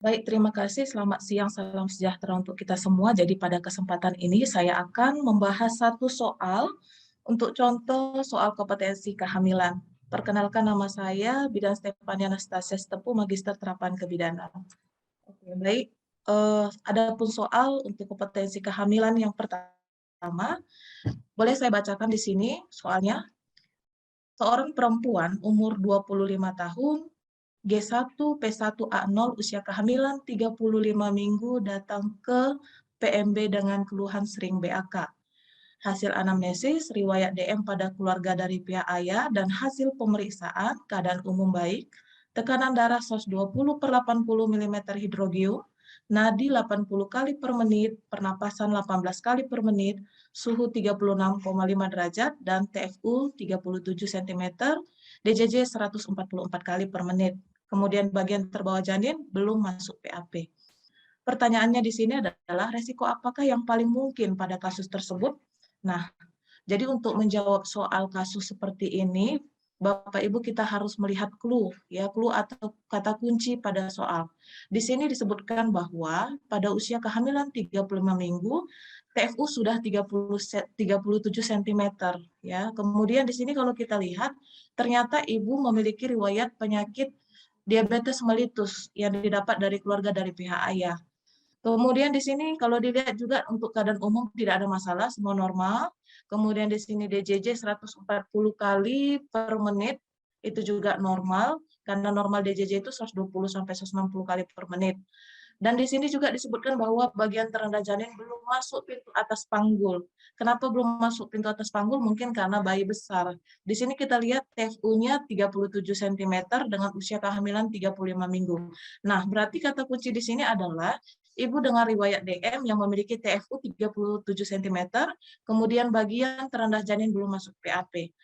Baik, terima kasih. Selamat siang, salam sejahtera untuk kita semua. Jadi pada kesempatan ini saya akan membahas satu soal untuk contoh soal kompetensi kehamilan. Perkenalkan, nama saya Bidan Stefania Anastasia Tepu, Magister Terapan Kebidanan. Oke, baik. Adapun soal untuk kompetensi kehamilan yang pertama, boleh saya bacakan di sini soalnya. Seorang perempuan umur 25 tahun, G1, P1A0, usia kehamilan 35 minggu, datang ke PMB dengan keluhan sering BAK. Hasil anamnesis, riwayat DM pada keluarga dari pihak ayah, dan hasil pemeriksaan keadaan umum baik, tekanan darah 120 per 80 mm hidrogium, nadi 80 kali per menit, pernapasan 18 kali per menit, suhu 36,5 derajat, dan TFU 37 cm, DJJ 144 kali per menit. Kemudian bagian terbawah janin belum masuk PAP. Pertanyaannya di sini adalah resiko apakah yang paling mungkin pada kasus tersebut? Nah, jadi untuk menjawab soal kasus seperti ini, Bapak Ibu kita harus melihat clue, ya, clue atau kata kunci pada soal. Di sini disebutkan bahwa pada usia kehamilan 35 minggu, TFU sudah 37 cm, ya. Kemudian di sini kalau kita lihat, ternyata ibu memiliki riwayat penyakit diabetes mellitus yang didapat dari keluarga dari pihak ayah. Kemudian di sini kalau dilihat juga untuk keadaan umum tidak ada masalah, semua normal. Kemudian di sini DJJ 140 kali per menit, itu juga normal, karena normal DJJ itu 120 sampai 160 kali per menit. Dan di sini juga disebutkan bahwa bagian terendah janin belum masuk pintu atas panggul. Kenapa belum masuk pintu atas panggul? Mungkin karena bayi besar. Di sini kita lihat TFU-nya 37 cm dengan usia kehamilan 35 minggu. Nah, berarti kata kunci di sini adalah ibu dengan riwayat DM yang memiliki TFU 37 cm, kemudian bagian terendah janin belum masuk PAP.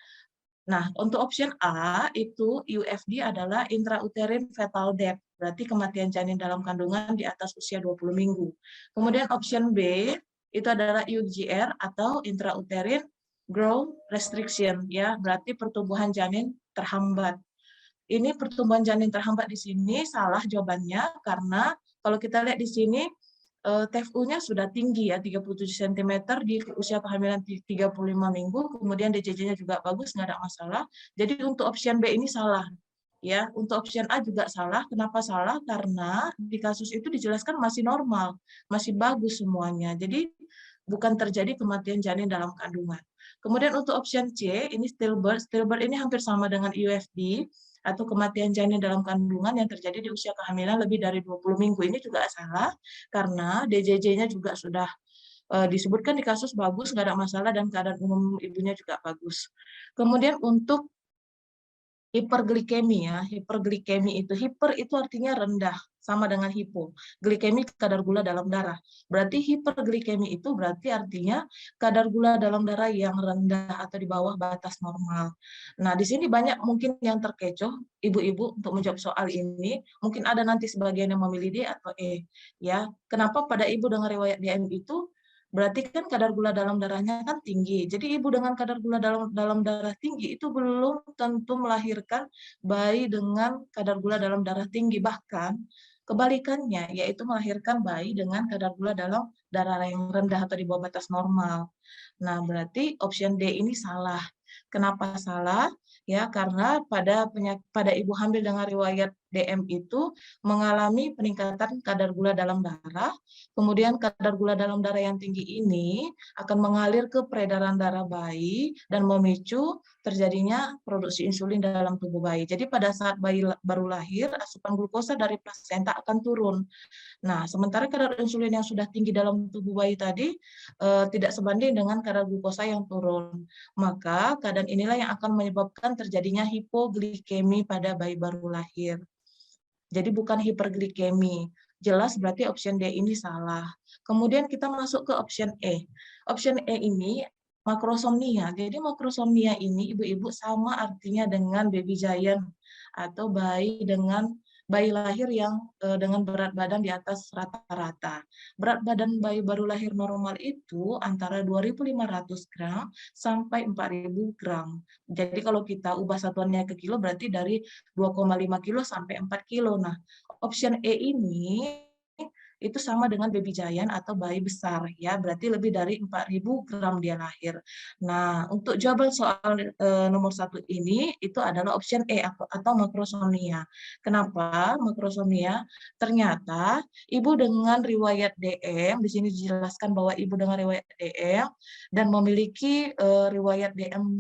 Nah, untuk option A itu UFD adalah intrauterine fetal death, berarti kematian janin dalam kandungan di atas usia 20 minggu. Kemudian option B itu adalah UGR atau intrauterine growth restriction, ya, berarti pertumbuhan janin terhambat. Ini pertumbuhan janin terhambat di sini salah jawabannya karena kalau kita lihat di sini TFU-nya sudah tinggi ya, 37 cm di usia kehamilan 35 minggu, kemudian DJJ-nya juga bagus, nggak ada masalah. Jadi untuk option B ini salah. Ya, untuk option A juga salah. Kenapa salah? Karena di kasus itu dijelaskan masih normal, masih bagus semuanya. Jadi bukan terjadi kematian janin dalam kandungan. Kemudian untuk option C, ini stillbirth. Stillbirth ini hampir sama dengan UFD, atau kematian janin dalam kandungan yang terjadi di usia kehamilan lebih dari 20 minggu. Ini juga salah, karena DJJ-nya juga sudah disebutkan di kasus bagus, nggak ada masalah, dan keadaan umum ibunya juga bagus. Kemudian untuk hiperglikemi, ya, hiperglikemi itu, hiper itu artinya rendah, sama dengan hipo. Glikemi kadar gula dalam darah. Berarti hiperglikemi itu berarti artinya kadar gula dalam darah yang rendah atau di bawah batas normal. Nah, di sini banyak mungkin yang terkecoh, ibu-ibu, untuk menjawab soal ini. Mungkin ada nanti sebagian yang memilih D atau E. Ya, kenapa pada ibu dengan riwayat DM itu berarti kan kadar gula dalam darahnya kan tinggi. Jadi ibu dengan kadar gula dalam darah tinggi itu belum tentu melahirkan bayi dengan kadar gula dalam darah tinggi. Bahkan kebalikannya, yaitu melahirkan bayi dengan kadar gula dalam darah yang rendah atau di bawah batas normal. Nah, berarti option D ini salah. Kenapa salah? Ya, karena pada ibu hamil dengan riwayat DM itu mengalami peningkatan kadar gula dalam darah, kemudian kadar gula dalam darah yang tinggi ini akan mengalir ke peredaran darah bayi dan memicu terjadinya produksi insulin dalam tubuh bayi. Jadi pada saat bayi baru lahir, asupan glukosa dari plasenta akan turun. Nah, sementara kadar insulin yang sudah tinggi dalam tubuh bayi tadi tidak sebanding dengan kadar glukosa yang turun. Maka keadaan inilah yang akan menyebabkan terjadinya hipoglikemi pada bayi baru lahir. Jadi bukan hiperglikemi. Jelas berarti option D ini salah. Kemudian kita masuk ke option E. Option E ini makrosomnia. Jadi makrosomnia ini ibu-ibu sama artinya dengan baby giant atau bayi lahir yang dengan berat badan di atas rata-rata. Berat badan bayi baru lahir normal itu antara 2.500 gram sampai 4.000 gram. Jadi kalau kita ubah satuannya ke kilo berarti dari 2,5 kilo sampai 4 kilo. Nah, option E ini itu sama dengan baby giant atau bayi besar ya, berarti lebih dari 4.000 gram dia lahir. Nah, untuk jawaban soal nomor 1 ini itu adalah option E atau makrosomia. Kenapa makrosomia? Ternyata ibu dengan riwayat DM, di sini dijelaskan bahwa ibu dengan riwayat DM dan memiliki riwayat DM,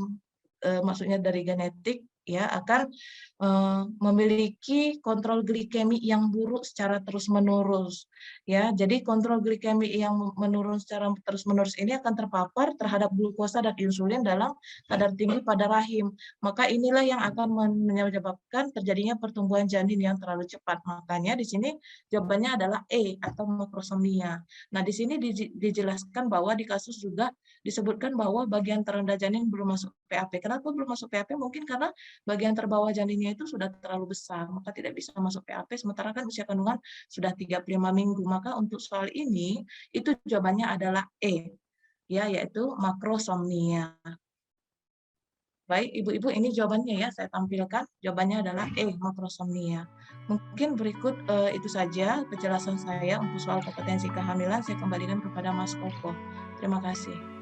maksudnya dari genetik ya, akan memiliki kontrol glikemi yang buruk secara terus-menerus ya. Jadi kontrol glikemi yang menurun secara terus-menerus ini akan terpapar terhadap glukosa dan insulin dalam kadar tinggi pada rahim. Maka inilah yang akan menyebabkan terjadinya pertumbuhan janin yang terlalu cepat. Makanya di sini jawabannya adalah E atau makrosomia. Nah, di sini dijelaskan bahwa di kasus juga disebutkan bahwa bagian terendah janin belum masuk PAP. Kenapa belum masuk PAP? Mungkin karena bagian terbawah janinnya itu sudah terlalu besar, maka tidak bisa masuk PAP, sementara kan usia kandungan sudah 35 minggu. Maka untuk soal ini, itu jawabannya adalah E, ya, yaitu makrosomnia. Baik, Ibu-ibu, ini jawabannya ya, saya tampilkan. Jawabannya adalah E, makrosomnia. Mungkin berikut itu saja penjelasan saya untuk soal kompetensi kehamilan. Saya kembalikan kepada Mas Koko. Terima kasih.